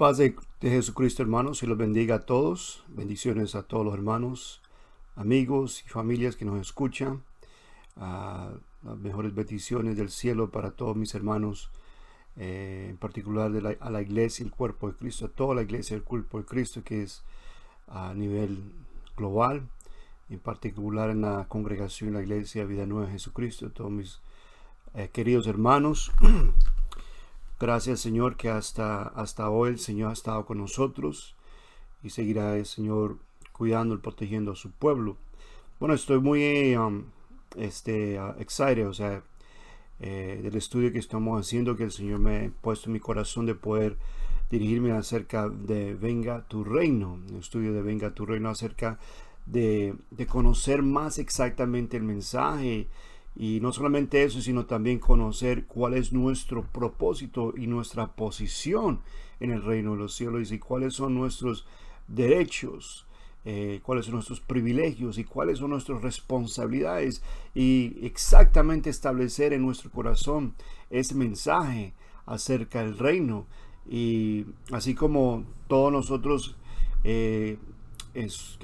paz de Jesucristo, hermanos, y los bendiga a todos. Bendiciones a todos los hermanos, amigos y familias que nos escuchan. Las mejores bendiciones del cielo para todos mis hermanos, en particular a la iglesia, el cuerpo de Cristo, a toda la iglesia, el cuerpo de Cristo, que es a nivel global, en particular en la congregación, la iglesia Vida Nueva de Jesucristo, todos mis queridos hermanos. Gracias, Señor, que hasta hoy el Señor ha estado con nosotros y seguirá el Señor cuidando y protegiendo a su pueblo. Bueno, estoy muy excited, del estudio que estamos haciendo, que el Señor me ha puesto en mi corazón de poder dirigirme acerca de Venga tu Reino, el estudio de Venga tu Reino, acerca de conocer más exactamente el mensaje. Y no solamente eso, sino también conocer cuál es nuestro propósito y nuestra posición en el reino de los cielos, y cuáles son nuestros derechos, cuáles son nuestros privilegios y cuáles son nuestras responsabilidades, y exactamente establecer en nuestro corazón ese mensaje acerca del reino. Y así como todos nosotros que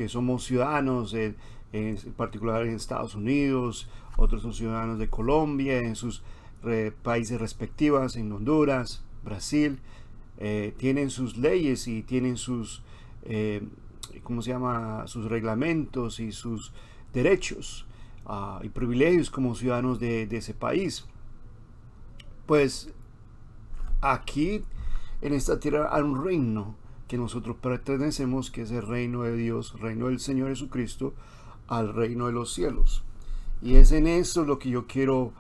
somos ciudadanos, en particular en Estados Unidos, otros son ciudadanos de Colombia, en sus países respectivos, en Honduras, Brasil, tienen sus leyes y tienen sus, sus reglamentos y sus derechos y privilegios como ciudadanos de ese país. Pues aquí en esta tierra hay un reino que nosotros pertenecemos, que es el reino de Dios, el reino del Señor Jesucristo, al reino de los cielos. Y es en eso lo que yo quiero,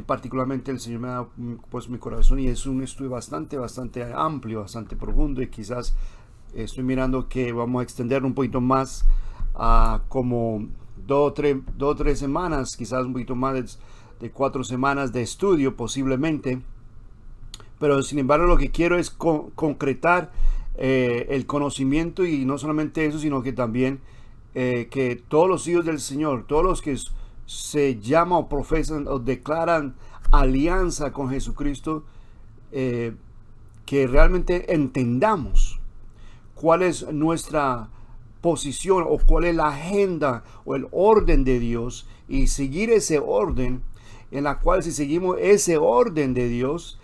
particularmente el Señor me ha puesto mi corazón, y es un estudio bastante amplio, bastante profundo, y quizás estoy mirando que vamos a extender un poquito más, como 2 o 3 semanas, quizás un poquito más de 4 semanas de estudio posiblemente. Pero sin embargo lo que quiero es concretar el conocimiento, y no solamente eso, sino que también que todos los hijos del Señor, todos los que se llaman o profesan o declaran alianza con Jesucristo, que realmente entendamos cuál es nuestra posición, o cuál es la agenda o el orden de Dios, y seguir ese orden, en la cual si seguimos ese orden de Dios,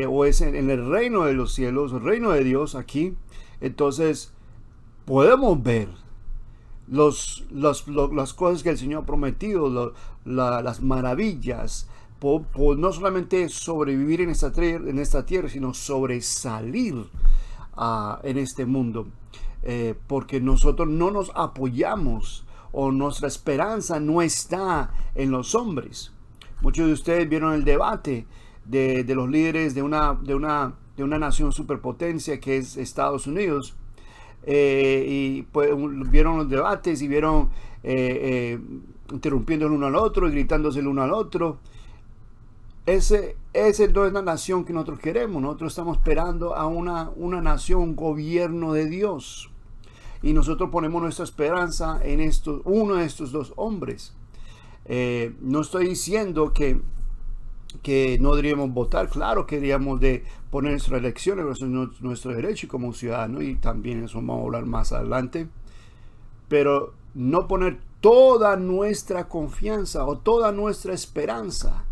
o es en el reino de los cielos, el reino de Dios aquí, entonces podemos ver las cosas que el Señor ha prometido, las maravillas, por no solamente sobrevivir en esta tierra, sino sobresalir en este mundo, porque nosotros no nos apoyamos, o nuestra esperanza no está en los hombres. Muchos de ustedes vieron el debate de los líderes de una nación superpotencia que es Estados Unidos. Y pues vieron los debates y vieron interrumpiendo el uno al otro y gritándose el uno al otro. Ese no es la nación que nosotros queremos. Nosotros estamos esperando a una nación, un gobierno de Dios, y nosotros ponemos nuestra esperanza en uno de estos dos hombres. No estoy diciendo que no deberíamos votar. Claro que deberíamos de poner nuestra elección, nuestro derecho como ciudadano, y también eso vamos a hablar más adelante, pero no poner toda nuestra confianza o toda nuestra esperanza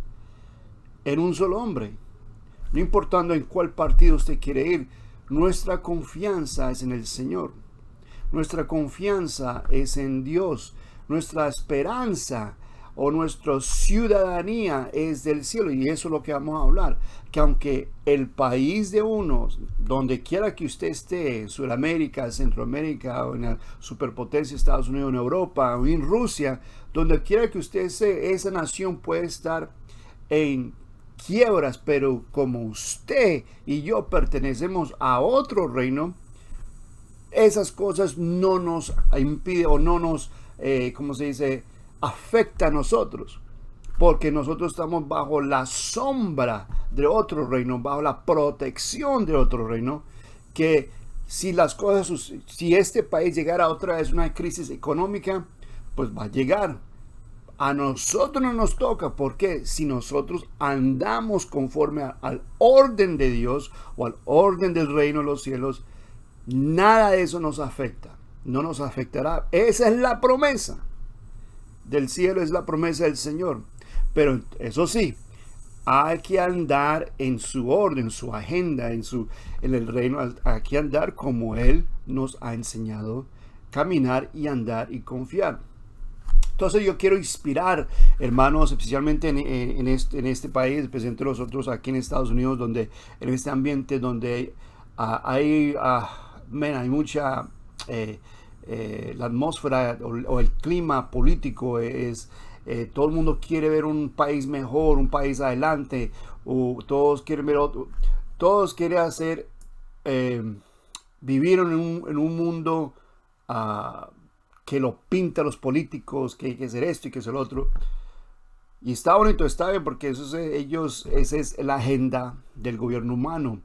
en un solo hombre, no importando en cuál partido usted quiere ir. Nuestra confianza es en el Señor, nuestra confianza es en Dios, nuestra esperanza o nuestra ciudadanía es del cielo. Y eso es lo que vamos a hablar, que aunque el país de uno, donde quiera que usted esté, en Sudamérica, Centroamérica, o en la superpotencia Estados Unidos, en Europa, o en Rusia, donde quiera que usted esté, esa nación puede estar en quiebras, pero como usted y yo pertenecemos a otro reino, esas cosas no nos impiden, o no nos, afecta a nosotros, porque nosotros estamos bajo la sombra de otro reino, bajo la protección de otro reino, que si este país llegara otra vez a una crisis económica, pues va a llegar. A nosotros no nos toca, porque si nosotros andamos conforme al orden de Dios, o al orden del reino de los cielos, Nada de eso nos afecta. No nos afectará. Esa es la promesa del cielo, es la promesa del Señor. Pero eso sí, hay que andar en su orden, su agenda, en el reino. Hay que andar como Él nos ha enseñado, caminar y andar y confiar. Entonces yo quiero inspirar, hermanos, especialmente en este país, especialmente nosotros aquí en Estados Unidos, donde en este ambiente donde hay mucha, la atmósfera o el clima político todo el mundo quiere ver un país mejor, un país adelante, o todos quieren ver todos quieren hacer, vivir en un mundo que lo pinta los políticos, que hay que hacer esto y que hacer lo otro. Y está bonito, está bien, porque esa es la agenda del gobierno humano,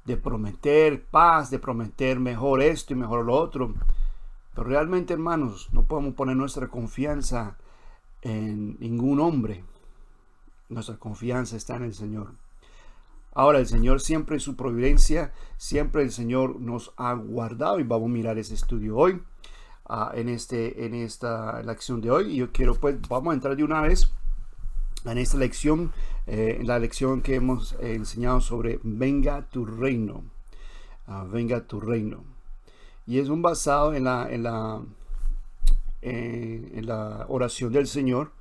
de prometer paz, de prometer mejor esto y mejor lo otro. Pero realmente, hermanos, no podemos poner nuestra confianza en ningún hombre. Nuestra confianza está en el Señor. Ahora, el Señor siempre en su providencia, siempre el Señor nos ha guardado, y vamos a mirar ese estudio hoy, en esta lección de hoy. Y yo quiero, pues, vamos a entrar de una vez en esta lección, la lección que hemos enseñado sobre venga tu reino. Venga tu reino. Y es un basado en la oración del Señor,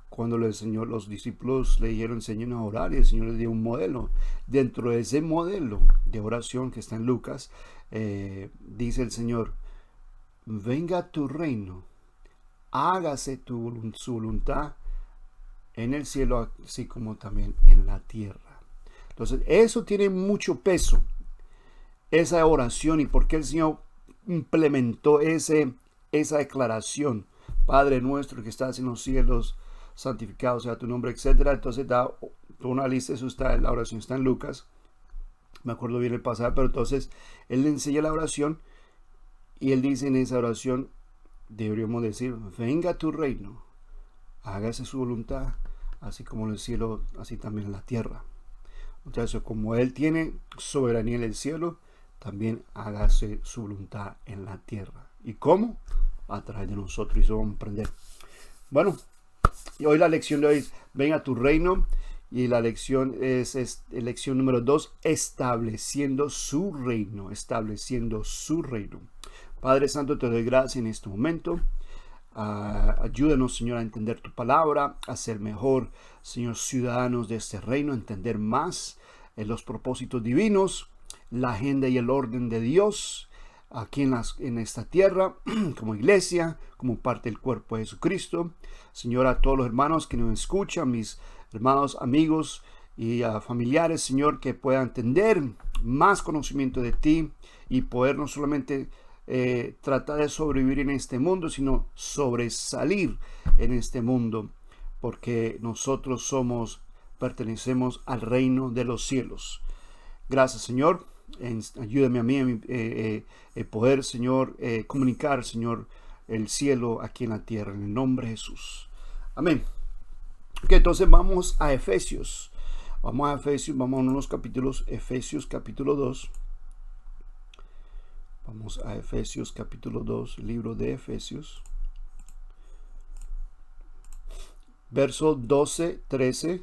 cuando los discípulos le dijeron, Señor, a orar, y el Señor les dio un modelo. Dentro de ese modelo de oración que está en Lucas, dice el Señor, venga tu reino, hágase su voluntad en el cielo, así como también en la tierra. Entonces, eso tiene mucho peso, esa oración, y por qué el Señor implementó esa declaración. Padre nuestro que estás en los cielos, santificado sea tu nombre, etcétera. Entonces da una lista, la oración está en Lucas, me acuerdo bien el pasaje, pero entonces él le enseña la oración, y él dice en esa oración, deberíamos decir, venga tu reino, hágase su voluntad, así como en el cielo, así también en la tierra. Entonces, como Él tiene soberanía en el cielo, también hágase su voluntad en la tierra. ¿Y cómo? A través de nosotros, y eso vamos a aprender. Bueno, y hoy la lección de hoy es, ven a tu reino, y la lección es lección número 2, estableciendo su reino, estableciendo su reino. Padre Santo, te doy gracias en este momento. Ayúdanos, Señor, a entender tu palabra, a ser mejor, Señor, ciudadanos de este reino, a entender más los propósitos divinos, la agenda y el orden de Dios aquí en esta tierra, como iglesia, como parte del cuerpo de Jesucristo. Señor, a todos los hermanos que nos escuchan, mis hermanos, amigos y familiares, Señor, que puedan tener más conocimiento de ti y poder no solamente tratar de sobrevivir en este mundo, sino sobresalir en este mundo, porque nosotros pertenecemos al reino de los cielos. Gracias, Señor. Ayúdame a mí poder, Señor, comunicar, Señor, el cielo aquí en la tierra, en el nombre de Jesús. Amén. Ok, entonces vamos a Efesios. Vamos a unos capítulos. Efesios capítulo 2. Vamos a Efesios capítulo 2, libro de Efesios. Verso 12, 13.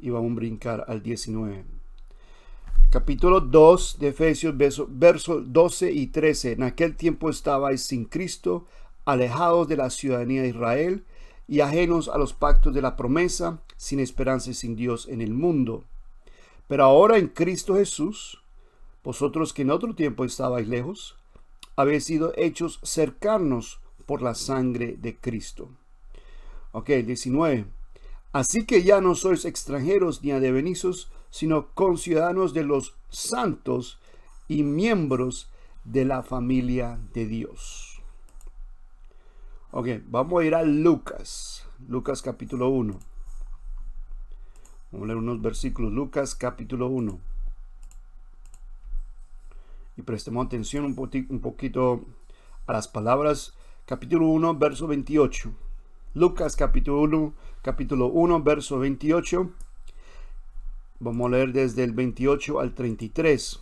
Y vamos a brincar al 19. Capítulo 2 de Efesios, verso 12 y 13. En aquel tiempo estabais sin Cristo, alejados de la ciudadanía de Israel y ajenos a los pactos de la promesa, sin esperanza y sin Dios en el mundo. Pero ahora en Cristo Jesús, vosotros que en otro tiempo estabais lejos, habéis sido hechos cercanos por la sangre de Cristo. Ok, 19. Así que ya no sois extranjeros ni advenizos, sino conciudadanos de los santos y miembros de la familia de Dios. Ok, vamos a ir a Lucas capítulo 1. Vamos a leer unos versículos. Lucas capítulo 1. Y prestemos atención un poquito a las palabras. Capítulo 1, verso 28. Lucas capítulo 1, verso 28. Vamos a leer desde el 28 al 33.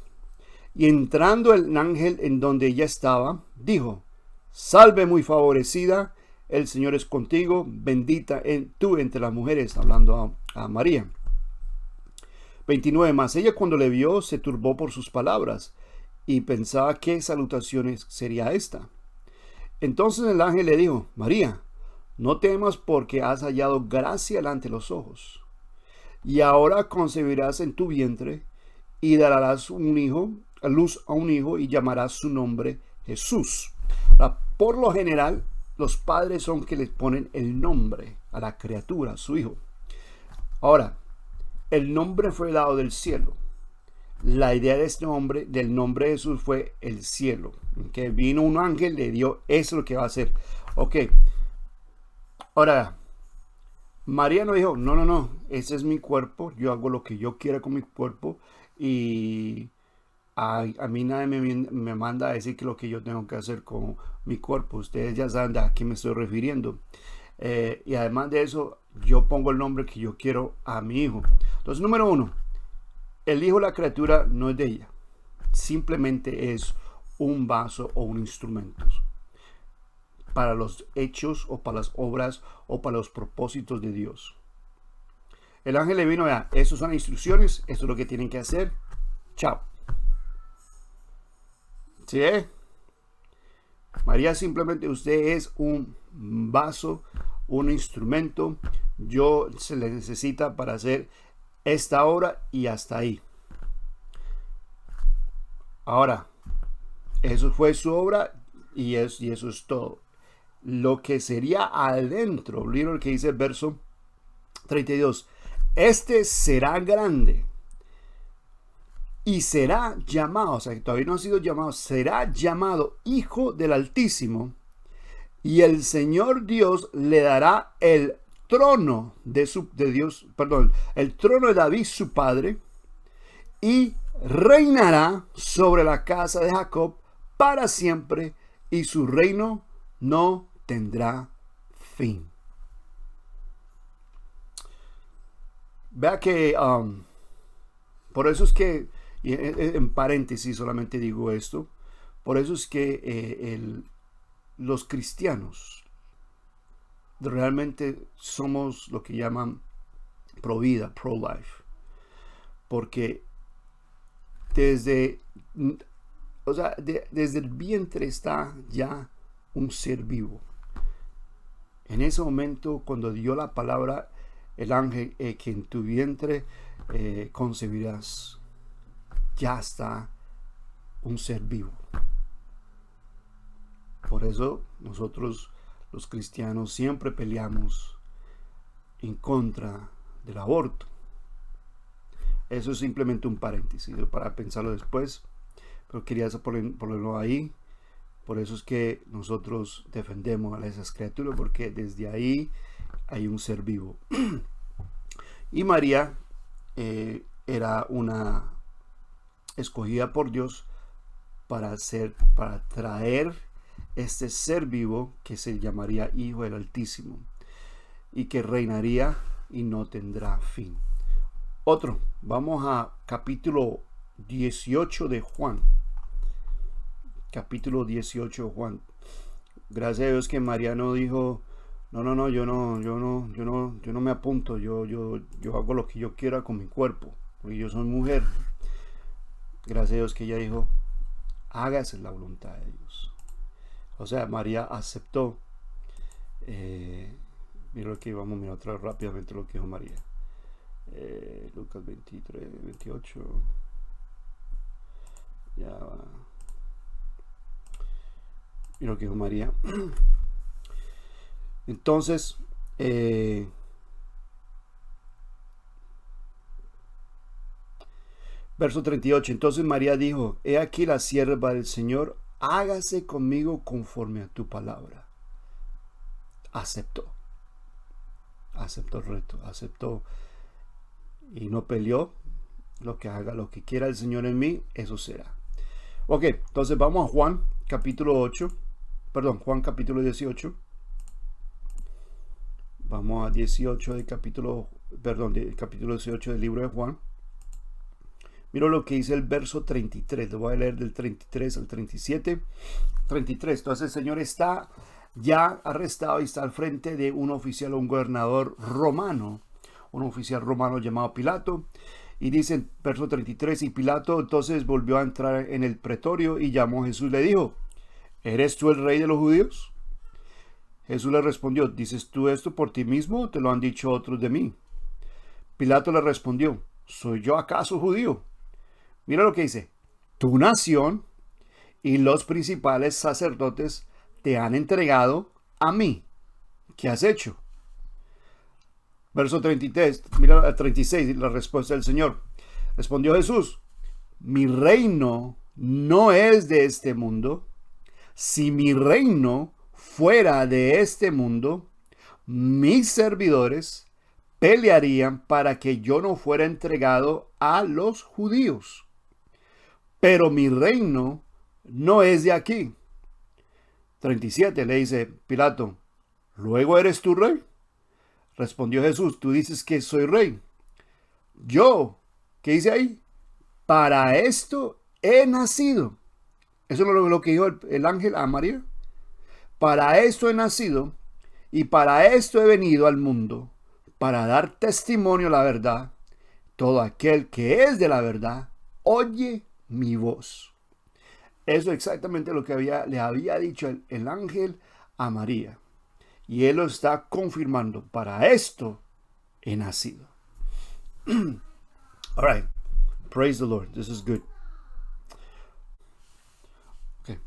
Y entrando el ángel en donde ella estaba, dijo: Salve muy favorecida, el Señor es contigo, bendita tú entre las mujeres, hablando a María. 29. Mas ella cuando le vio se turbó por sus palabras y pensaba qué salutaciones sería esta. Entonces el ángel le dijo: María, no temas porque has hallado gracia delante de los ojos. Y ahora concebirás en tu vientre y darás a luz a un hijo y llamarás su nombre Jesús. Ahora, por lo general, los padres son que les ponen el nombre a la criatura, a su hijo. Ahora, el nombre fue dado del cielo. La idea de este nombre, del nombre de Jesús, fue el cielo. Que vino un ángel, le dio, eso es lo que va a hacer. Ok. Ahora, María no dijo: no, ese es mi cuerpo, yo hago lo que yo quiera con mi cuerpo y a mí nadie me manda a decir que lo que yo tengo que hacer con mi cuerpo. Ustedes ya saben a qué me estoy refiriendo. Y además de eso, yo pongo el nombre que yo quiero a mi hijo. Entonces, número 1, el hijo de la criatura no es de ella. Simplemente es un vaso o un instrumento para los hechos o para las obras o para los propósitos de Dios. El ángel le vino: vea, esas son las instrucciones, esto es lo que tienen que hacer. Chao. ¿Sí? María, simplemente usted es un vaso, un instrumento. Yo se le necesita para hacer esta obra y hasta ahí. Ahora, eso fue su obra y eso es todo. Lo que sería adentro, lo que dice el verso 32, este será grande y será llamado, o sea que todavía no ha sido llamado, será llamado Hijo del Altísimo, y el Señor Dios le dará el trono el trono de David su padre, y reinará sobre la casa de Jacob para siempre, y su reino no tendrá fin. Vea que por eso es que, en paréntesis solamente digo esto, por eso es que los cristianos realmente somos lo que llaman pro vida, pro life, porque desde el vientre está ya un ser vivo. En ese momento, cuando dio la palabra el ángel, que en tu vientre concebirás, ya está un ser vivo. Por eso nosotros los cristianos siempre peleamos en contra del aborto. Eso es simplemente un paréntesis para pensarlo después, pero quería ponerlo ahí. Por eso es que nosotros defendemos a esas criaturas, porque desde ahí hay un ser vivo. Y María era una escogida por Dios para traer este ser vivo que se llamaría Hijo del Altísimo y que reinaría y no tendrá fin. Vamos a capítulo 18 de Juan. Capítulo 18 de Juan. Gracias a Dios que María no dijo: no, yo no me apunto, yo hago lo que yo quiera con mi cuerpo, porque yo soy mujer. Gracias a Dios que ella dijo: hágase la voluntad de Dios. O sea, María aceptó. Mira lo que vamos a mirar otra vez rápidamente lo que dijo María. Lucas 23, 28. Ya va. Mira lo que dijo María. Entonces, verso 38. Entonces María dijo: he aquí la sierva del Señor, hágase conmigo conforme a tu palabra. Aceptó el reto, aceptó y no peleó. Lo que haga, lo que quiera el Señor en mí, eso será. Ok, entonces vamos a Juan capítulo 18. Vamos a 18 del capítulo 18 del libro de Juan. Mira lo que dice el verso 33. Le voy a leer del 33 al 37. 33. Entonces el Señor está ya arrestado y está al frente de un oficial, un gobernador romano, un oficial romano llamado Pilato. Y dice en verso 33, y Pilato entonces volvió a entrar en el pretorio y llamó a Jesús, le dijo, ¿eres tú el rey de los judíos? Jesús le respondió, ¿dices tú esto por ti mismo o te lo han dicho otros de mí? Pilato le respondió, ¿soy yo acaso judío? Mira lo que dice, tu nación y los principales sacerdotes te han entregado a mí. ¿Qué has hecho? Verso 33, mira 36, la respuesta del Señor. Respondió Jesús, mi reino no es de este mundo. Si mi reino fuera de este mundo, mis servidores pelearían para que yo no fuera entregado a los judíos. Pero mi reino no es de aquí. 37 le dice Pilato, ¿luego eres tú rey? Respondió Jesús, tú dices que soy rey. Yo, ¿qué dice ahí? Para esto he nacido. Eso es lo que dijo el ángel a María. Para esto he nacido y para esto he venido al mundo, para dar testimonio a la verdad. Todo aquel que es de la verdad, oye mi voz. Eso es exactamente lo que le había dicho el ángel a María. Y él lo está confirmando. Para esto he nacido. All right. Praise the Lord. This is good. Okay.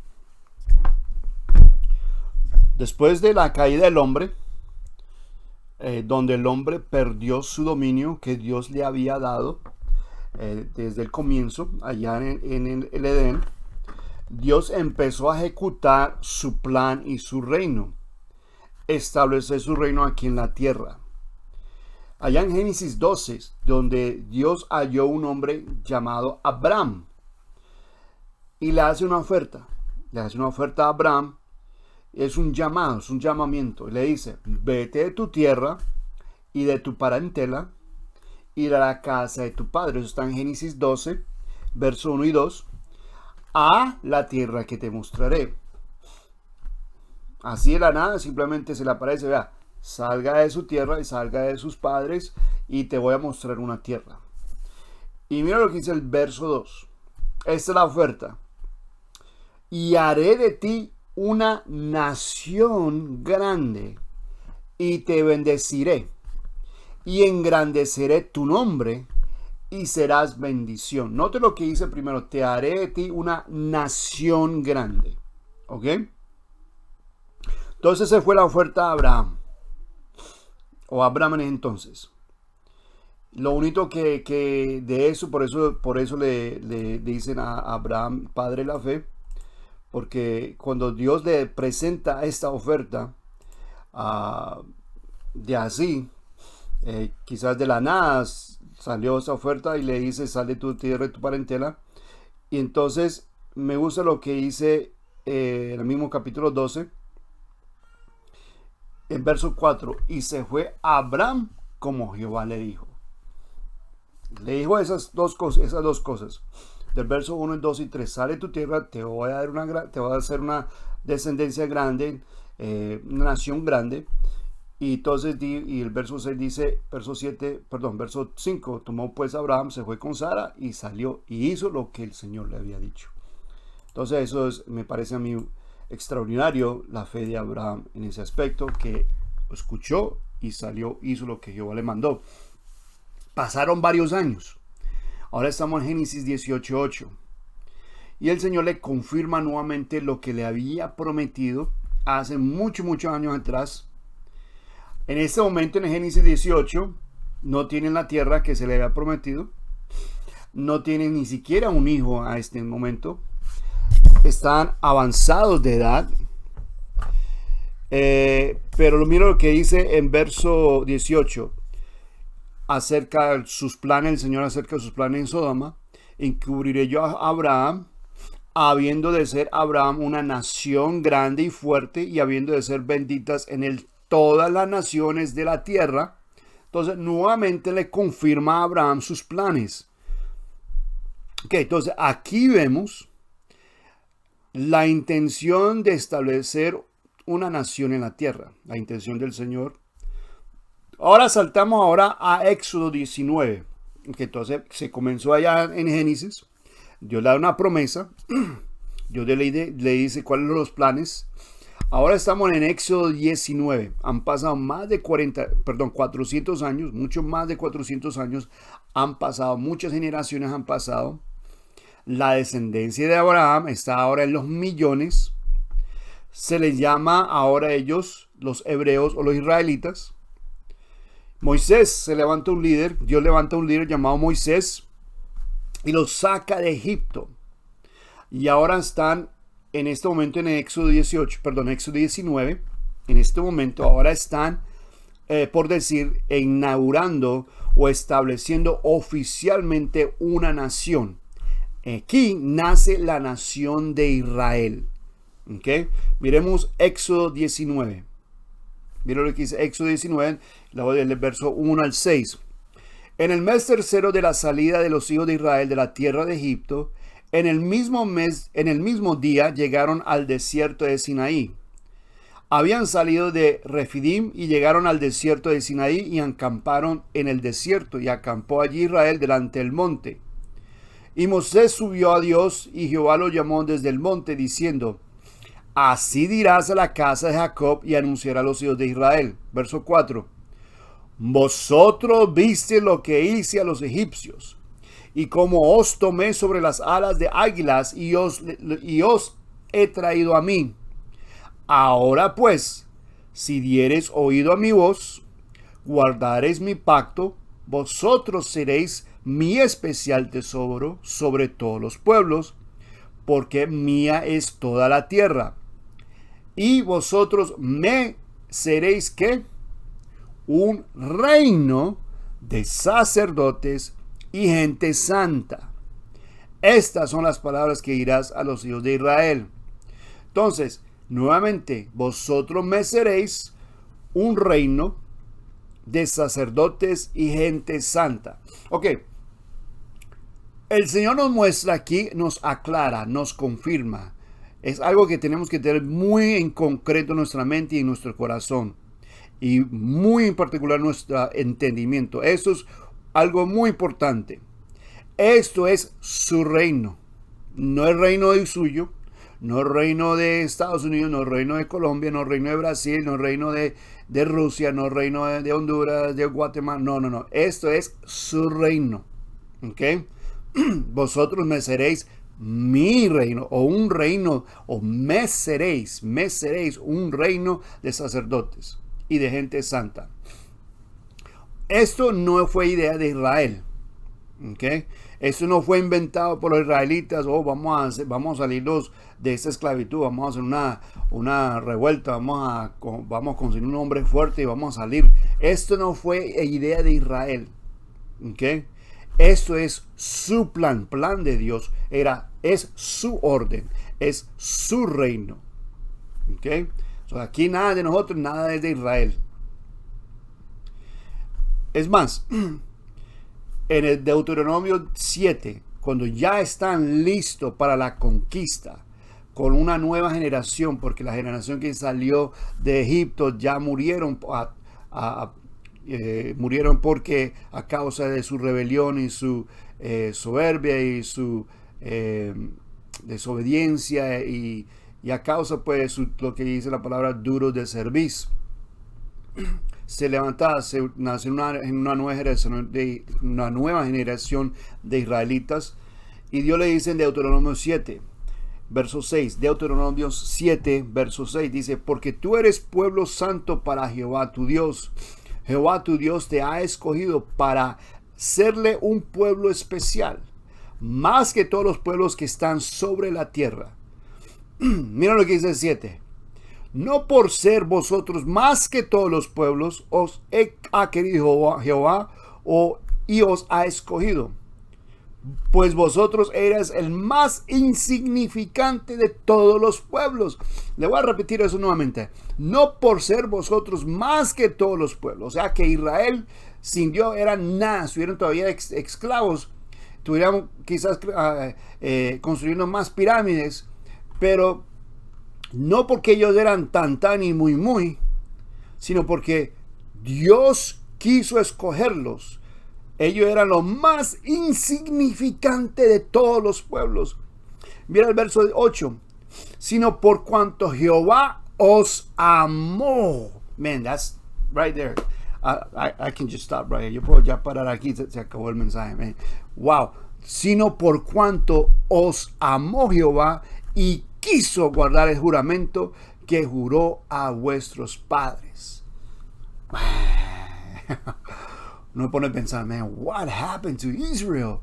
Después de la caída del hombre, donde el hombre perdió su dominio que Dios le había dado desde el comienzo, allá en el Edén, Dios empezó a ejecutar su plan y su reino. Establecer su reino aquí en la tierra. Allá en Génesis 12, donde Dios halló un hombre llamado Abraham y le hace una oferta. Le hace una oferta a Abraham. Es un llamado, es un llamamiento. Y le dice, vete de tu tierra y de tu parentela y de la casa de tu padre. Eso está en Génesis 12, verso 1 y 2. A la tierra que te mostraré. Así de la nada simplemente se le aparece, vea, salga de su tierra y salga de sus padres y te voy a mostrar una tierra. Y mira lo que dice el verso 2. Esta es la oferta. Y haré de ti una nación grande y te bendeciré y engrandeceré tu nombre y serás bendición. Note lo que dice primero, te haré de ti una nación grande. ¿Ok? Entonces se fue la oferta a Abraham, o Abraham en entonces. Lo único que de eso, por eso le dicen a Abraham padre de la fe, porque cuando Dios le presenta esta oferta, de así, quizás de la nada salió esa oferta y le dice, sal de tu tierra y tu parentela. Y entonces me gusta lo que dice en el mismo capítulo 12, en verso 4, y se fue Abraham como Jehová le dijo. Le dijo esas dos cosas. Del verso 1, 2 y 3, sale de tu tierra, te voy a hacer una descendencia grande, una nación grande. Y entonces, y el verso 6 dice, verso 5, tomó pues Abraham, se fue con Sara y salió y hizo lo que el Señor le había dicho. Entonces eso me parece a mí extraordinario, la fe de Abraham en ese aspecto, que escuchó y salió, hizo lo que Jehová le mandó. Pasaron varios años. Ahora estamos en Génesis 18:8. Y el Señor le confirma nuevamente lo que le había prometido hace muchos años atrás. En este momento, en el Génesis 18, no tienen la tierra que se le había prometido. No tienen ni siquiera un hijo a este momento. Están avanzados de edad. Pero mira lo que dice en verso 18. Acerca de sus planes, el Señor acerca de sus planes en Sodoma. Encubriré yo a Abraham, habiendo de ser Abraham una nación grande y fuerte, y habiendo de ser benditas en él todas las naciones de la tierra. Entonces nuevamente le confirma a Abraham sus planes. Ok, entonces aquí vemos la intención de establecer una nación en la tierra, la intención del Señor. Ahora saltamos ahora a Éxodo 19, que entonces se comenzó allá en Génesis. Dios le da una promesa, Dios le dice cuáles son los planes. Ahora estamos en Éxodo 19. Han pasado más de 400 años, mucho más de 400 años han pasado, muchas generaciones han pasado. La descendencia de Abraham está ahora en los millones. Se les llama ahora ellos los hebreos o los israelitas. Moisés se levanta un líder, Dios levanta un líder llamado Moisés y los saca de Egipto. Y ahora están en este momento en Éxodo 19. En este momento ahora están, por decir, inaugurando o estableciendo oficialmente una nación. Aquí nace la nación de Israel. ¿Okay? Miremos Éxodo 19. Miren lo que dice Éxodo 19, del verso 1 al 6. En el mes tercero de la salida de los hijos de Israel de la tierra de Egipto, en el mismo día llegaron al desierto de Sinaí. Habían salido de Refidim y llegaron al desierto de Sinaí y acamparon en el desierto, y acampó allí Israel delante del monte. Y Moisés subió a Dios, y Jehová lo llamó desde el monte, diciendo: así dirás a la casa de Jacob y anunciará a los hijos de Israel. Verso 4. Vosotros viste lo que hice a los egipcios, y como os tomé sobre las alas de águilas y os he traído a mí. Ahora pues, si diereis oído a mi voz, guardaréis mi pacto, vosotros seréis mi especial tesoro sobre todos los pueblos, porque mía es toda la tierra. Y vosotros me seréis, ¿qué? Un reino de sacerdotes y gente santa. Estas son las palabras que dirás a los hijos de Israel. Entonces, nuevamente, vosotros me seréis un reino de sacerdotes y gente santa. Ok. El Señor nos muestra aquí, nos aclara, nos confirma. Es algo que tenemos que tener muy en concreto en nuestra mente y en nuestro corazón. Y muy en particular nuestro entendimiento. Eso es algo muy importante. Esto es su reino. No el reino de suyo. No el reino de Estados Unidos. No el reino de Colombia. No el reino de Brasil. No el reino de Rusia. No el reino de Honduras. De Guatemala. No. Esto es su reino. ¿Ok? Vosotros me seréis mi reino, o un reino, o me seréis un reino de sacerdotes y de gente santa. Esto no fue idea de Israel. ¿Okay? Esto no fue inventado por los israelitas. Vamos a salirnos de esta esclavitud, vamos a hacer una revuelta, vamos a conseguir un hombre fuerte y vamos a salir. Esto no fue idea de Israel. ¿Okay? Esto es su plan de Dios. Es su orden, es su reino. ¿Okay? Aquí nada de nosotros, nada es de Israel. Es más, en el Deuteronomio 7, cuando ya están listos para la conquista, con una nueva generación, porque la generación que salió de Egipto ya murieron murieron porque a causa de su rebelión y su soberbia y su desobediencia y a causa pues lo que dice la palabra duro de cerviz, se levantaba, nació una nueva generación de israelitas. Y Dios le dice en Deuteronomio 7 verso 6, Deuteronomio 7 verso 6 dice: porque tú eres pueblo santo para Jehová tu Dios. Jehová tu Dios te ha escogido para serle un pueblo especial, más que todos los pueblos que están sobre la tierra. Mira lo que dice el 7. No por ser vosotros más que todos los pueblos os ha querido Jehová y os ha escogido, pues vosotros erais el más insignificante de todos los pueblos. Le voy a repetir eso nuevamente. No por ser vosotros más que todos los pueblos. O sea que Israel sin Dios era nada, estuvieron todavía esclavos. estuviéramos quizás construyendo más pirámides, pero no porque ellos eran tan y muy, sino porque Dios quiso escogerlos. Ellos eran lo más insignificante de todos los pueblos. Mira el verso 8. Sino por cuanto Jehová os amó. Man, that's right there. I can just stop right here. Yo puedo ya parar aquí. Se acabó el mensaje, man. Wow. Sino por cuanto os amó Jehová y quiso guardar el juramento que juró a vuestros padres. No pone a pensar, man, what happened to Israel?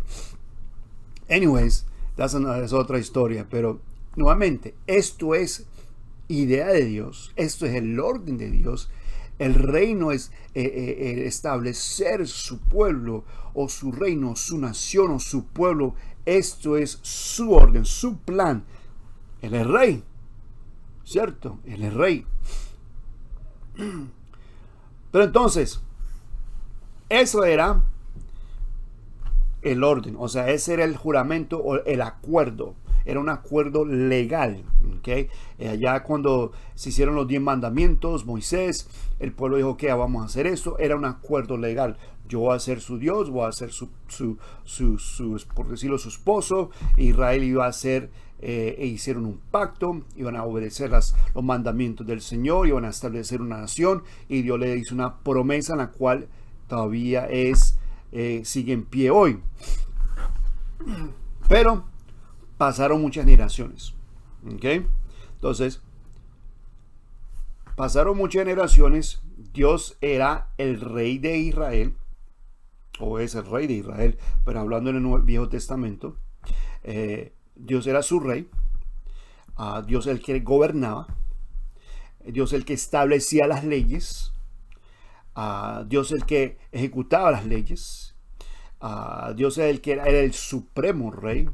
Anyways, es otra historia, pero nuevamente, esto es idea de Dios, esto es el orden de Dios. El reino es establecer su pueblo o su reino, su nación o su pueblo. Esto es su orden, su plan. Él es rey, ¿cierto? Él es rey. Pero entonces, eso era el orden, o sea, ese era el juramento o el acuerdo. Era un acuerdo legal, ¿ok? Allá cuando se hicieron los 10 mandamientos, Moisés, el pueblo dijo que vamos a hacer esto. Era un acuerdo legal. Yo voy a ser su Dios, voy a ser por decirlo, su esposo. Israel iba a ser, hicieron un pacto, iban a obedecer los mandamientos del Señor, iban a establecer una nación, y Dios le hizo una promesa en la cual todavía sigue en pie hoy. Pero pasaron muchas generaciones, ¿ok? Entonces, pasaron muchas generaciones. Dios era el rey de Israel, o es el rey de Israel, pero hablando en el Viejo Testamento, Dios era su rey, Dios el que gobernaba, Dios el que establecía las leyes, Dios el que ejecutaba las leyes, Dios el que era el supremo rey.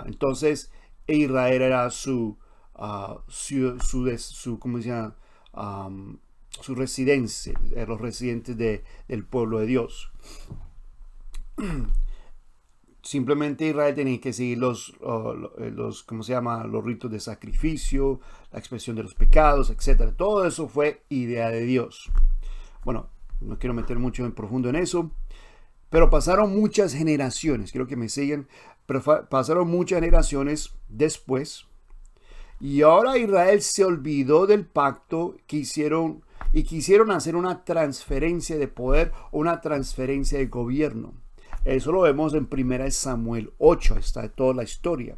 Entonces Israel era su ¿cómo se llama? Su residencia, los residentes del pueblo de Dios. Simplemente Israel tenía que seguir ¿cómo se llama? Los ritos de sacrificio, la expiación de los pecados, etc. Todo eso fue idea de Dios. Bueno, no quiero meter mucho en profundo en eso, pero pasaron muchas generaciones, quiero que me sigan, pero pasaron muchas generaciones después, y ahora Israel se olvidó del pacto que hicieron y quisieron hacer una transferencia de poder o una transferencia de gobierno. Eso lo vemos en 1 Samuel 8, está toda la historia.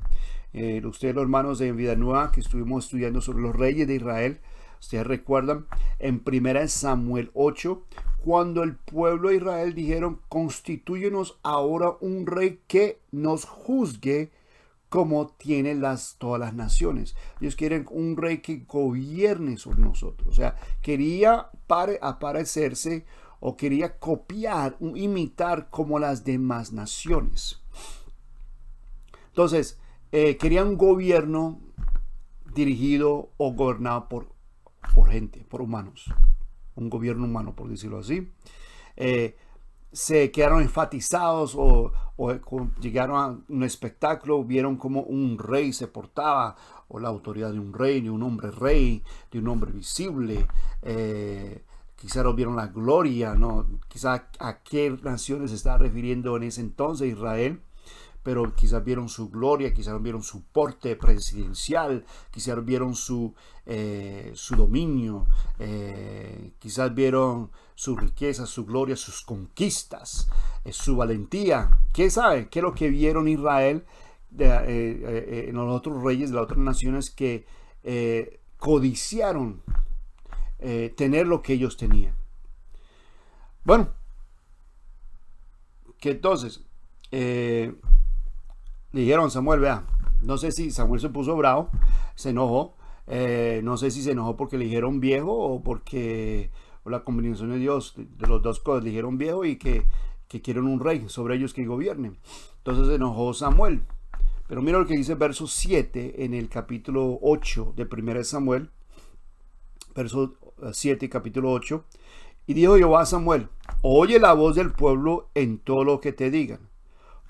Ustedes, los hermanos de Vida Nueva, que estuvimos estudiando sobre los reyes de Israel, ustedes recuerdan en 1 Samuel 8, cuando el pueblo de Israel dijeron: constitúyenos ahora un rey que nos juzgue como tienen todas las naciones. Ellos quieren un rey que gobierne sobre nosotros. O sea, quería aparecerse o quería copiar, imitar como las demás naciones. Entonces, quería un gobierno dirigido o gobernado por gente, por humanos. Un gobierno humano, por decirlo así. Se quedaron enfatizados o llegaron a un espectáculo, vieron como un rey se portaba, o la autoridad de un rey, de un hombre rey, de un hombre visible. Quizás no vieron la gloria, ¿no? Quizás a qué naciones se está refiriendo en ese entonces Israel, pero quizás vieron su gloria, quizás vieron su porte presidencial, quizás vieron su dominio, quizás vieron su riqueza, su gloria, sus conquistas, su valentía. ¿Qué sabe? ¿Qué es lo que vieron Israel en los otros reyes de las otras naciones que codiciaron tener lo que ellos tenían? Bueno, que entonces dijeron a Samuel, vea, no sé si Samuel se puso bravo, se enojó, no sé si se enojó porque le dijeron viejo o porque la combinación de Dios, de los dos cosas, le dijeron viejo y que quieren un rey sobre ellos que gobierne. Entonces se enojó Samuel. Pero mira lo que dice verso 7 en el capítulo 8 de 1 Samuel, verso 7, capítulo 8. Y dijo Jehová a Samuel: oye la voz del pueblo en todo lo que te digan,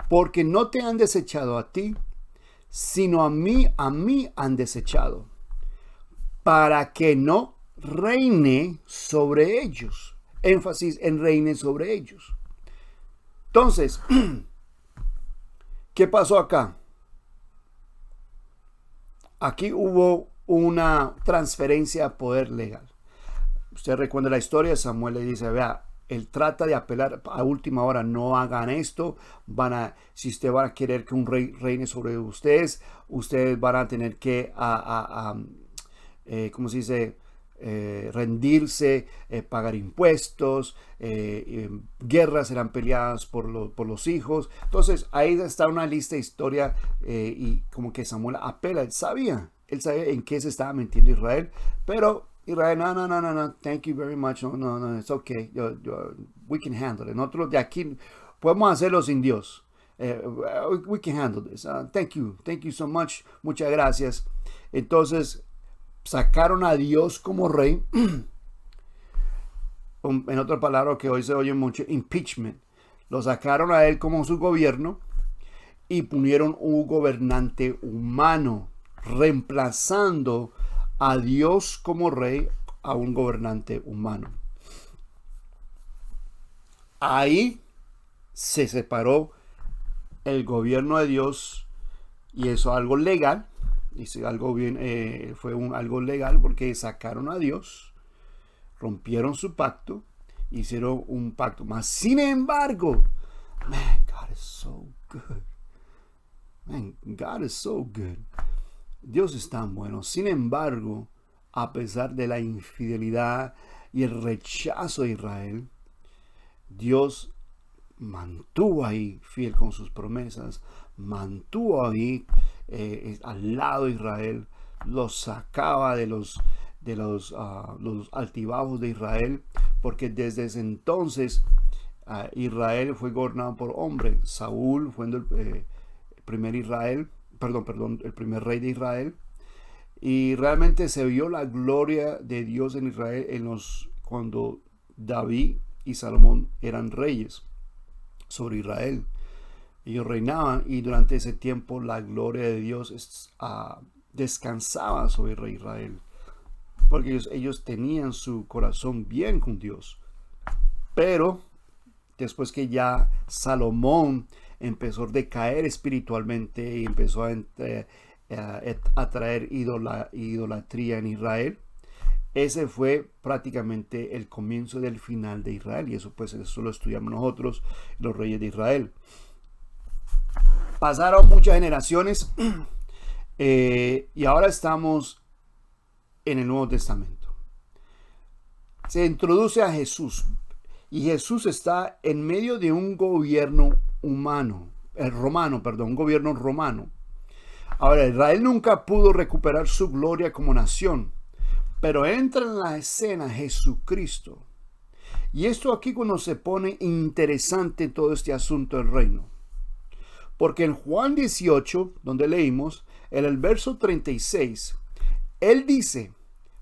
porque no te han desechado a ti, sino a mí han desechado, para que no reine sobre ellos. Énfasis en reine sobre ellos. Entonces, ¿qué pasó acá? Aquí hubo una transferencia de poder legal. Usted recuerda la historia, Samuel le dice, vea, él trata de apelar a última hora, no hagan esto, si usted va a querer que un rey reine sobre ustedes van a tener que, ¿cómo se dice? Rendirse, pagar impuestos, guerras serán peleadas por los hijos. Entonces ahí está una lista de historia y como que Samuel apela, él sabía en qué se estaba metiendo Israel, pero Israel, no, thank you very much, no, it's okay, we can handle it. Nosotros de aquí podemos hacerlo sin Dios. We can handle this. Thank you so much, muchas gracias. Entonces sacaron a Dios como rey. En otra palabra que hoy se oye mucho, impeachment. Lo sacaron a él como su gobierno y pusieron un gobernante humano, reemplazando a Dios como rey a un gobernante humano. Ahí se separó el gobierno de Dios, y eso es algo legal. Fue algo legal porque sacaron a Dios, rompieron su pacto, hicieron un pacto más. Sin embargo, man, God is so good. Man, God is so good. Dios es tan bueno. Sin embargo, a pesar de la infidelidad y el rechazo de Israel, Dios mantuvo ahí fiel con sus promesas, mantuvo ahí al lado de Israel, los sacaba de los altibajos de Israel, porque desde ese entonces Israel fue gobernado por hombres. Saúl fue el primer el primer rey de Israel, y realmente se vio la gloria de Dios en Israel cuando David y Salomón eran reyes sobre Israel. Ellos reinaban, y durante ese tiempo la gloria de Dios descansaba sobre Israel, porque ellos tenían su corazón bien con Dios. Pero después que ya Salomón empezó a decaer espiritualmente y empezó a traer idolatría en Israel, ese fue prácticamente el comienzo del final de Israel, y eso lo estudiamos nosotros, los reyes de Israel. Pasaron muchas generaciones y ahora estamos en el Nuevo Testamento. Se introduce a Jesús, y Jesús está en medio de un gobierno un gobierno romano. Ahora, Israel nunca pudo recuperar su gloria como nación, pero entra en la escena Jesucristo. Y esto aquí cuando se pone interesante todo este asunto del reino. Porque en Juan 18, donde leímos, en el verso 36, él dice,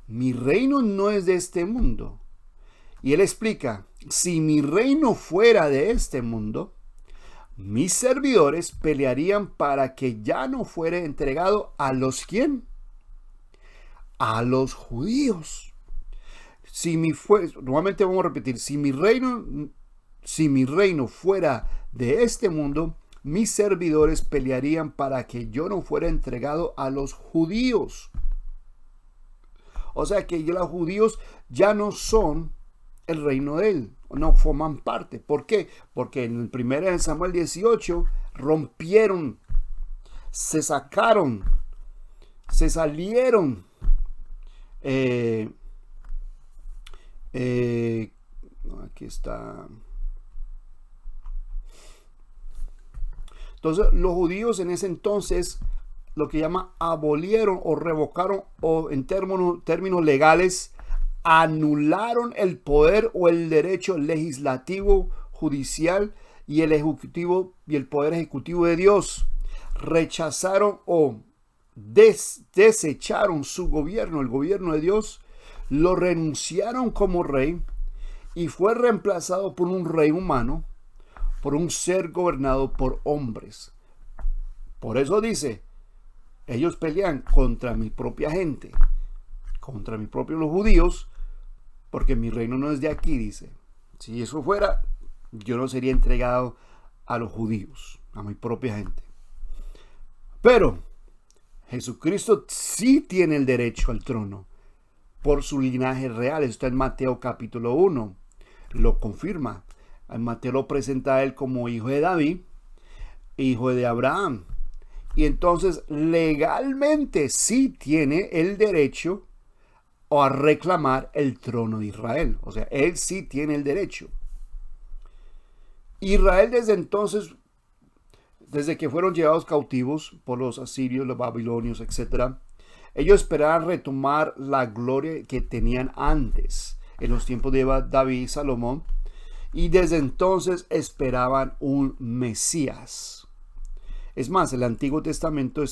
mi reino no es de este mundo. Y él explica, si mi reino fuera de este mundo, mis servidores pelearían para que ya no fuera entregado a los ¿quién? A los judíos. Nuevamente vamos a repetir, si mi reino fuera de este mundo, mis servidores pelearían para que yo no fuera entregado a los judíos. O sea que los judíos ya no son el reino de él, no forman parte. ¿Por qué? Porque en el 1 Samuel 18 rompieron, se sacaron, se salieron. Aquí está. Entonces los judíos en ese entonces lo que llama abolieron o revocaron, o en términos legales anularon el poder o el derecho legislativo, judicial y el ejecutivo y el poder ejecutivo de Dios. Rechazaron o desecharon su gobierno, el gobierno de Dios, lo renunciaron como rey y fue reemplazado por un rey humano, por un ser gobernado por hombres. Por eso dice, ellos pelean contra mi propia gente, contra mi propio los judíos, porque mi reino no es de aquí, dice. Si eso fuera, yo no sería entregado a los judíos, a mi propia gente. Pero Jesucristo sí tiene el derecho al trono por su linaje real. Esto está en Mateo capítulo 1. Lo confirma. En Mateo lo presenta a él como hijo de David, hijo de Abraham. Y entonces legalmente sí tiene el derecho a reclamar el trono de Israel. O sea, él sí tiene el derecho. Israel desde entonces, desde que fueron llevados cautivos por los asirios, los babilonios, etc., ellos esperaban retomar la gloria que tenían antes, en los tiempos de David y Salomón, y desde entonces esperaban un Mesías. Es más, el Antiguo Testamento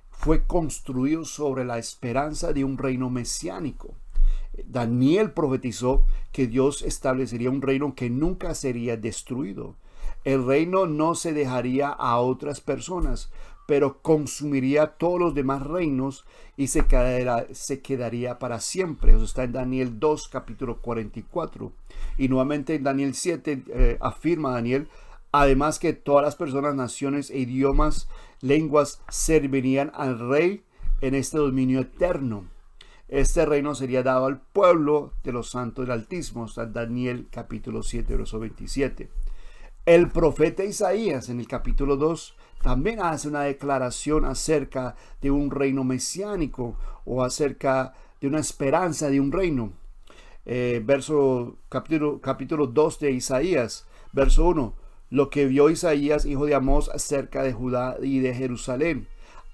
fue construido sobre la esperanza de un reino mesiánico. Daniel profetizó que Dios establecería un reino que nunca sería destruido. El reino no se dejaría a otras personas, pero consumiría todos los demás reinos y se quedaría para siempre. Eso está en Daniel 2, capítulo 44. Y nuevamente en Daniel 7 afirma Daniel, además que todas las personas, naciones e idiomas, lenguas servirían al rey en este dominio eterno. Este reino sería dado al pueblo de los santos del Altísimo. Está en Daniel capítulo 7, verso 27. El profeta Isaías en el capítulo 2 también hace una declaración acerca de un reino mesiánico o acerca de una esperanza de un reino. Capítulo 2 de Isaías, verso 1. Lo que vio Isaías, hijo de Amós, acerca de Judá y de Jerusalén.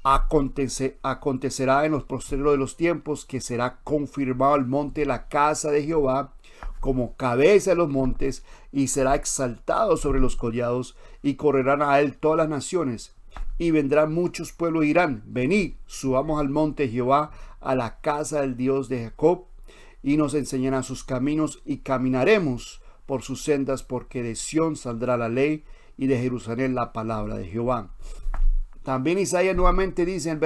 Acontecerá en los postreros de los tiempos que será confirmado el monte la casa de Jehová como cabeza de los montes, y será exaltado sobre los collados, y correrán a él todas las naciones. Y vendrán muchos pueblos y dirán, venid, subamos al monte de Jehová, a la casa del Dios de Jacob, y nos enseñará sus caminos, y caminaremos por sus sendas, porque de Sión saldrá la ley, y de Jerusalén la palabra de Jehová. También Isaías nuevamente dice en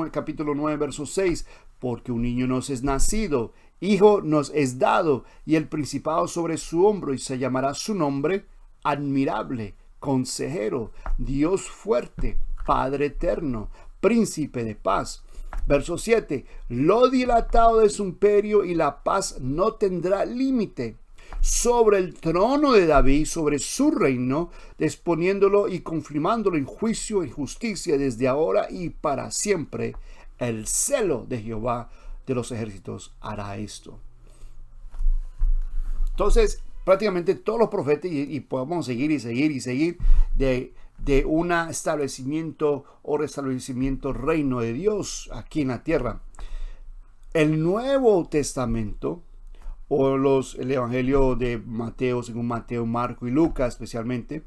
capítulo 9, verso 6, porque un niño nos es nacido, hijo nos es dado, y el principado sobre su hombro, y se llamará su nombre admirable, consejero, Dios fuerte, Padre eterno, príncipe de paz. Verso 7, lo dilatado de su imperio y la paz no tendrá límite sobre el trono de David, sobre su reino, disponiéndolo y confirmándolo en juicio y justicia desde ahora y para siempre. El celo de Jehová de los ejércitos hará esto. Entonces, prácticamente todos los profetas, y podemos seguir de un establecimiento o restablecimiento reino de Dios aquí en la tierra. El Nuevo Testamento, o el Evangelio de Mateo, según Mateo, Marco y Lucas especialmente,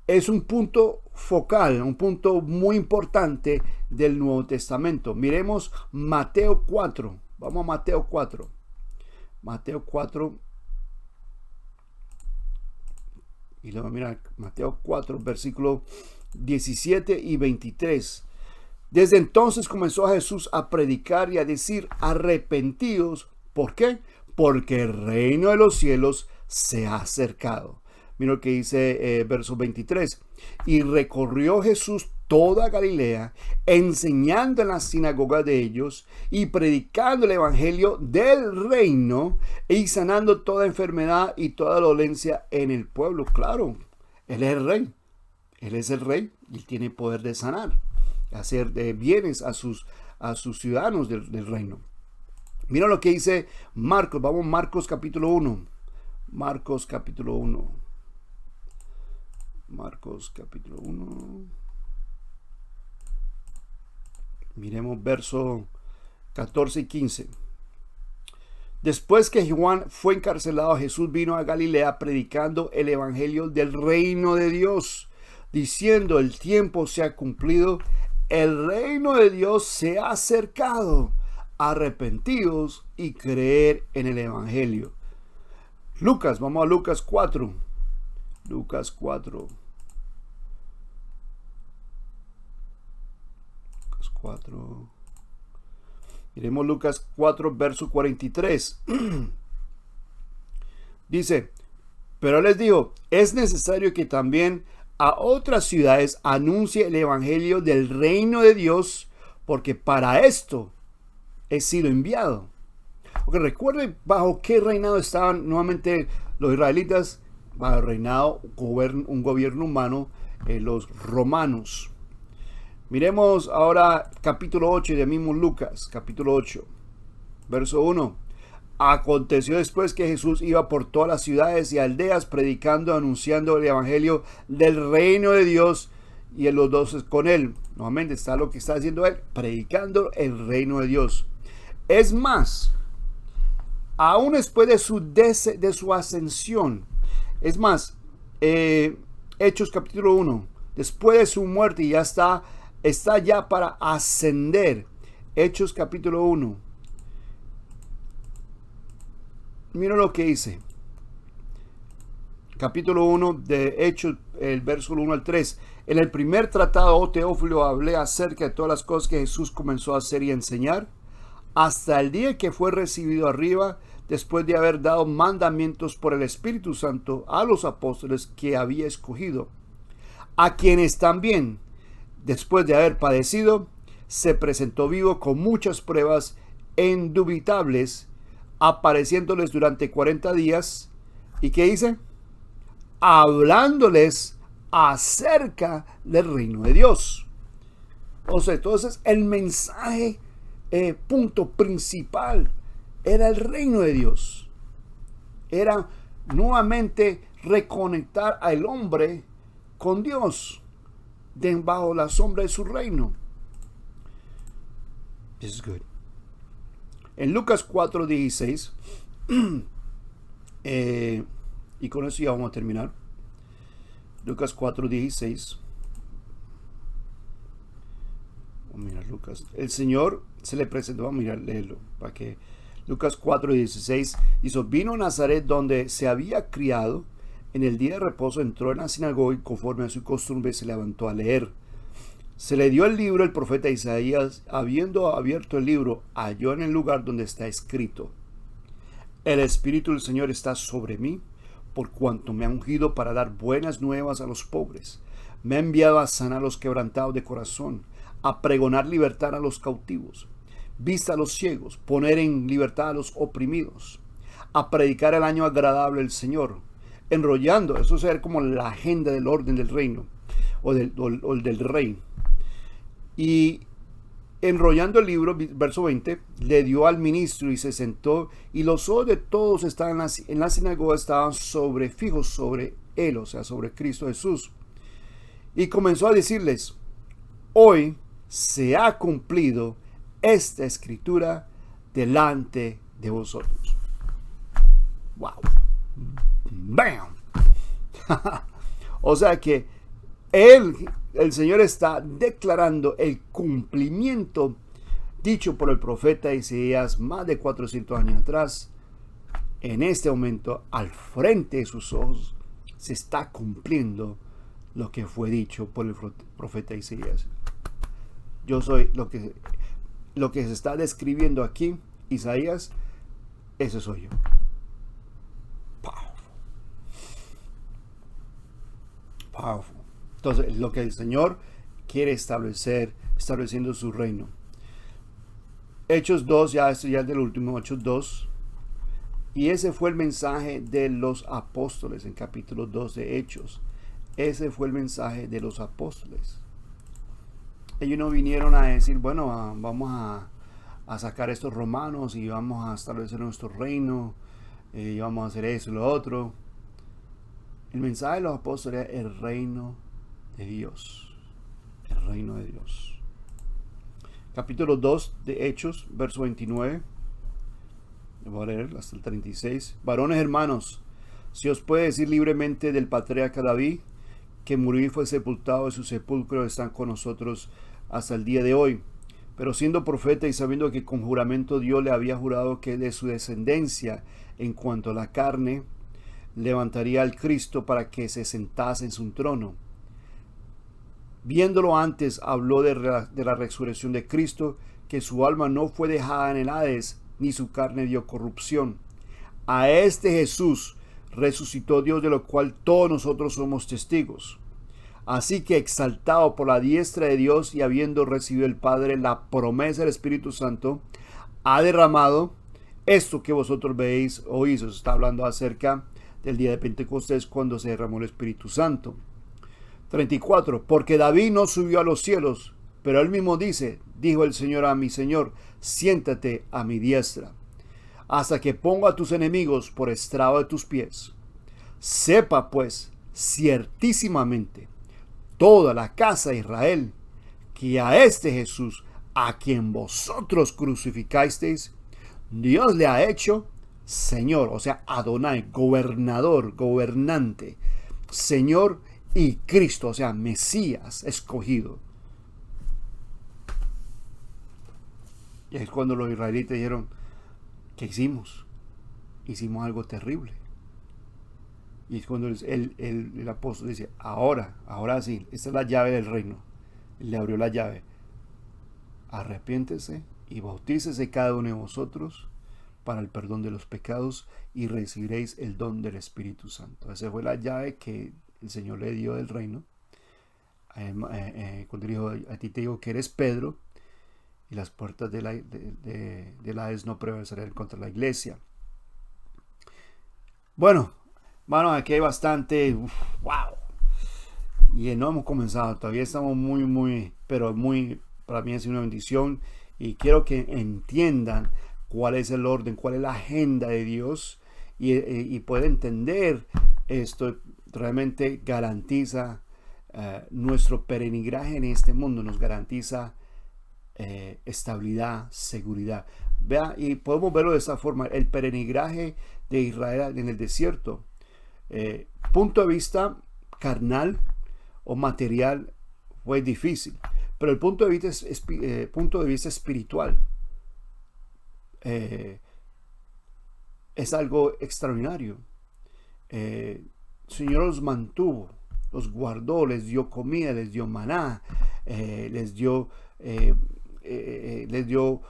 es un punto focal, un punto muy importante del Nuevo Testamento. Miremos Mateo 4. Vamos a Mateo 4. Mateo 4. Y luego mira, Mateo 4, versículo 17 y 23. Desde entonces comenzó Jesús a predicar y a decir, arrepentidos. ¿Por qué? Porque el reino de los cielos se ha acercado. Mira lo que dice verso 23. Y recorrió Jesús toda Galilea, enseñando en las sinagogas de ellos y predicando el evangelio del reino y sanando toda enfermedad y toda dolencia en el pueblo. Claro, Él es el rey. Él es el rey y tiene poder de sanar, hacer bienes a sus ciudadanos del reino. Mira lo que dice Marcos. Vamos, Marcos capítulo 1. Marcos capítulo 1. Marcos capítulo 1. Miremos verso 14 y 15. Después que Juan fue encarcelado, Jesús vino a Galilea predicando el evangelio del reino de Dios, diciendo, el tiempo se ha cumplido, el reino de Dios se ha acercado. Arrepentidos y creer en el evangelio. Lucas, vamos a Lucas 4. Lucas 4. Lucas 4. Miremos Lucas 4, verso 43. Dice, pero les dijo, es necesario que también a otras ciudades anuncie el evangelio del reino de Dios, porque para esto he sido enviado. Porque recuerden bajo qué reinado estaban nuevamente los israelitas, bajo el reinado, un gobierno humano, los romanos. Miremos ahora capítulo 8 de mismo Lucas, capítulo 8, verso 1. Aconteció después que Jesús iba por todas las ciudades y aldeas predicando, anunciando el evangelio del reino de Dios y en los dos con él. Nuevamente está lo que está haciendo él, predicando el reino de Dios. Es más, aún después de su ascensión, es más, Hechos capítulo 1, después de su muerte ya está ya para ascender. Hechos capítulo 1. Mira lo que dice. Capítulo 1 de Hechos, el verso 1 al 3. En el primer tratado, oh Teófilo, hablé acerca de todas las cosas que Jesús comenzó a hacer y a enseñar, hasta el día que fue recibido arriba, después de haber dado mandamientos por el Espíritu Santo a los apóstoles que había escogido, a quienes también, después de haber padecido, se presentó vivo con muchas pruebas indubitables, apareciéndoles durante 40 días. ¿Y qué dice? Hablándoles acerca del reino de Dios. O sea, entonces el mensaje, punto principal, era el reino de Dios. Era nuevamente reconectar al hombre con Dios, bajo la sombra de su reino. This is good. En Lucas 4:16, y con eso ya vamos a terminar. Lucas 4:16. Vamos a mirar Lucas. El Señor se le presentó, vamos a mirar, leerlo, para que Lucas 4:16 hizo, vino a Nazaret donde se había criado. En el día de reposo entró en la sinagoga y conforme a su costumbre se levantó a leer. Se le dio el libro, el profeta Isaías, habiendo abierto el libro, halló en el lugar donde está escrito: el Espíritu del Señor está sobre mí, por cuanto me ha ungido para dar buenas nuevas a los pobres. Me ha enviado a sanar a los quebrantados de corazón, a pregonar libertad a los cautivos, vista a los ciegos, poner en libertad a los oprimidos, a predicar el año agradable del Señor. Enrollando, eso es como la agenda del orden del reino, o del rey. Y enrollando el libro, verso 20, le dio al ministro y se sentó, y los ojos de todos estaban en la sinagoga estaban fijos sobre él, o sea, sobre Cristo Jesús. Y comenzó a decirles: hoy se ha cumplido esta escritura delante de vosotros. Wow. ¡Bam! O sea que el Señor está declarando el cumplimiento dicho por el profeta Isaías más de 400 años atrás. En este momento, al frente de sus ojos, se está cumpliendo lo que fue dicho por el profeta Isaías. Yo soy lo que se está describiendo aquí, Isaías, ese soy yo. Powerful. Entonces, lo que el Señor quiere estableciendo su reino. Hechos 2, ya esto ya es del último, Hechos 2. Y ese fue el mensaje de los apóstoles en capítulo 2 de Hechos. Ese fue el mensaje de los apóstoles. Ellos no vinieron a decir, bueno, vamos a sacar estos romanos y vamos a establecer nuestro reino, y vamos a hacer eso y lo otro. El mensaje de los apóstoles es el reino de Dios. El reino de Dios. Capítulo 2 de Hechos, verso 29. Voy a leer hasta el 36. Varones hermanos, si os puede decir libremente del patriarca David, que murió y fue sepultado, de su sepulcro están con nosotros hasta el día de hoy. Pero siendo profeta y sabiendo que con juramento Dios le había jurado que de su descendencia, en cuanto a la carne, levantaría al Cristo para que se sentase en su trono. Viéndolo antes, habló de la resurrección de Cristo, que su alma no fue dejada en el Hades, ni su carne dio corrupción. A este Jesús resucitó Dios, de lo cual todos nosotros somos testigos. Así que, exaltado por la diestra de Dios y habiendo recibido el Padre la promesa del Espíritu Santo, ha derramado esto que vosotros veis, oís. Os está hablando acerca del día de Pentecostés, cuando se derramó el Espíritu Santo. 34. Porque David no subió a los cielos, pero él mismo dice, dijo el Señor a mi Señor, siéntate a mi diestra, hasta que ponga a tus enemigos por estrado de tus pies. Sepa pues ciertísimamente toda la casa de Israel, que a este Jesús, a quien vosotros crucificasteis, Dios le ha hecho Señor, o sea, Adonai, gobernador, gobernante, Señor y Cristo, o sea, Mesías, escogido. Y es cuando los israelitas dijeron, ¿qué hicimos? Hicimos algo terrible. Y es cuando el apóstol dice, ahora sí, esta es la llave del reino. Le abrió la llave. Arrepiéntese y bautícese cada uno de vosotros para el perdón de los pecados y recibiréis el don del Espíritu Santo. Esa fue la llave que el Señor le dio del reino. Cuando dijo, a ti te digo que eres Pedro, y las puertas de la Hades no prevalecerán contra la iglesia. Bueno, bueno, aquí hay bastante, wow. Y no hemos comenzado, todavía estamos pero para mí ha sido una bendición. Y quiero que entiendan cuál es el orden, cuál es la agenda de Dios. Y poder entender esto realmente garantiza nuestro peregrinaje en este mundo, nos garantiza estabilidad, seguridad. Vea, y podemos verlo de esa forma, el peregrinaje de Israel en el desierto, punto de vista carnal o material, fue difícil, pero el punto de vista espiritual es algo extraordinario. El Señor los mantuvo, los guardó, les dio comida, les dio maná, les dio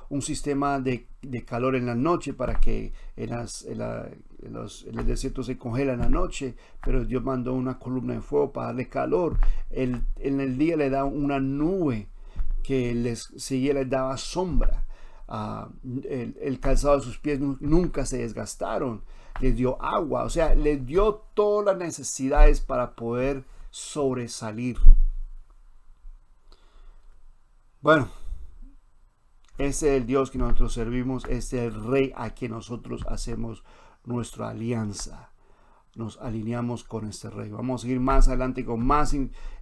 un sistema de calor en la noche, para que en el desierto se congela en la noche, pero Dios mandó una columna de fuego para darle calor. En el día le da una nube que les daba sombra. El calzado de sus pies nunca se desgastaron. Les dio agua, o sea, les dio todas las necesidades para poder sobresalir. Bueno, ese es el Dios que nosotros servimos, este es el Rey a quien nosotros hacemos nuestra alianza. Nos alineamos con este Rey. Vamos a seguir más adelante con más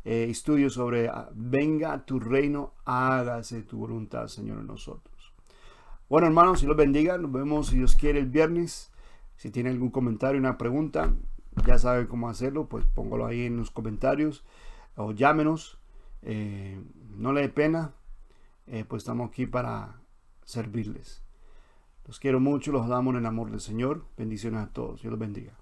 estudios sobre venga tu reino, hágase tu voluntad, Señor, en nosotros. Bueno, hermanos, si los bendiga. Nos vemos, si Dios quiere, el viernes. Si tiene algún comentario, una pregunta, ya saben cómo hacerlo, pues póngalo ahí en los comentarios o llámenos. No le dé pena. Pues estamos aquí para servirles. Los quiero mucho, los damos en el amor del Señor. Bendiciones a todos. Dios los bendiga.